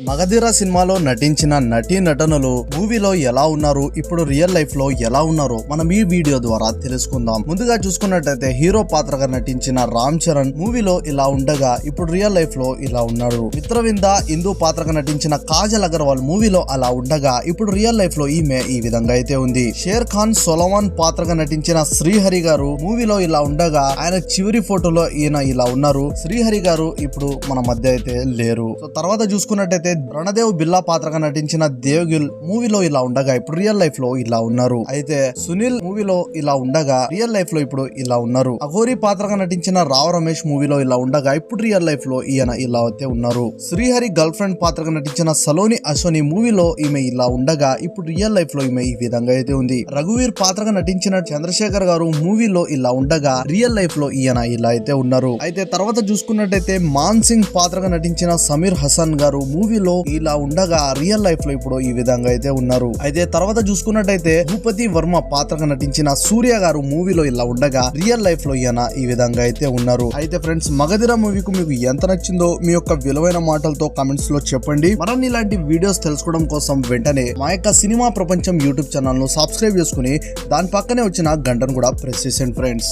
మగధీర సినిమాలో నటించిన నటీ నటనలు మూవీలో ఎలా ఉన్నారు, ఇప్పుడు రియల్ లైఫ్ లో ఎలా ఉన్నారో మనం ఈ వీడియో ద్వారా తెలుసుకుందాం. ముందుగా చూసుకున్నట్టయితే హీరో పాత్రగా నటించిన రామ్ చరణ్ మూవీలో ఇలా ఉండగా ఇప్పుడు రియల్ లైఫ్ లో ఇలా ఉన్నాడు. మిత్రవింద ఇందు పాత్రగా నటించిన కాజల్ అగర్వాల్ మూవీలో అలా ఉండగా ఇప్పుడు రియల్ లైఫ్ లో ఈమె ఈ విధంగా అయితే ఉంది. షేర్ ఖాన్ సొలమాన్ పాత్రగా నటించిన శ్రీహరి గారు మూవీలో ఇలా ఉండగా ఆయన చివరి ఫోటోలో ఈయన ఇలా ఉన్నారు. శ్రీహరి గారు ఇప్పుడు మన మధ్య అయితే లేరు. సో తర్వాత చూసుకున్నట్టయితే రణదేవ్ బిల్లా పాత్రగా నటించిన దేవ్గిల్ మూవీలో ఇలా ఉండగా ఇప్పుడు రియల్ లైఫ్ లో ఇలా ఉన్నారు. అయితే సునీల్ మూవీలో ఇలా ఉండగా రియల్ లైఫ్ లో ఇప్పుడు ఇలా ఉన్నారు. అఘోరి పాత్రగా నటించిన రావ్ రమేష్ మూవీలో ఇలా ఉండగా ఇప్పుడు రియల్ లైఫ్ లో ఈయన ఇలా అయితే ఉన్నారు. శ్రీహరి గర్ల్ ఫ్రెండ్ పాత్రగా నటించిన సలోని అశ్వని మూవీలో ఈమె ఇలా ఉండగా ఇప్పుడు రియల్ లైఫ్ లో ఈమె ఈ విధంగా అయితే ఉంది. రఘువీర్ పాత్రగా నటించిన చంద్రశేఖర్ గారు మూవీలో ఇలా ఉండగా రియల్ లైఫ్ లో ఈయన ఇలా అయితే ఉన్నారు. అయితే తర్వాత చూసుకున్నట్టయితే మాన్ సింగ్ పాత్రగా నటించిన సమీర్ హసన్ గారు మూవీలో ఇలా ఉండగా రియల్ లైఫ్ లో ఇప్పుడు ఈ విధంగా అయితే ఉన్నారు. అయితే తర్వాత చూసుకున్నట్టయితే భూపతి వర్మ పాత్రగా నటించిన సూర్య గారు మూవీలో ఇలా ఉండగా రియల్ లైఫ్ లో ఈయన ఈ విధంగా అయితే ఉన్నారు. అయితే ఫ్రెండ్స్, మగధీర మూవీకు మీకు ఎంత నచ్చిందో మీ యొక్క విలువైన మాటలతో కామెంట్స్ లో చెప్పండి. మరిన్ని ఇలాంటి వీడియోస్ తెలుసుకోవడం కోసం వెంటనే మా యొక్క సినిమా ప్రపంచం యూట్యూబ్ ఛానల్ ను సబ్స్క్రైబ్ చేసుకుని దాని పక్కనే వచ్చిన గంటను కూడా ప్రెస్ చేయండి ఫ్రెండ్స్.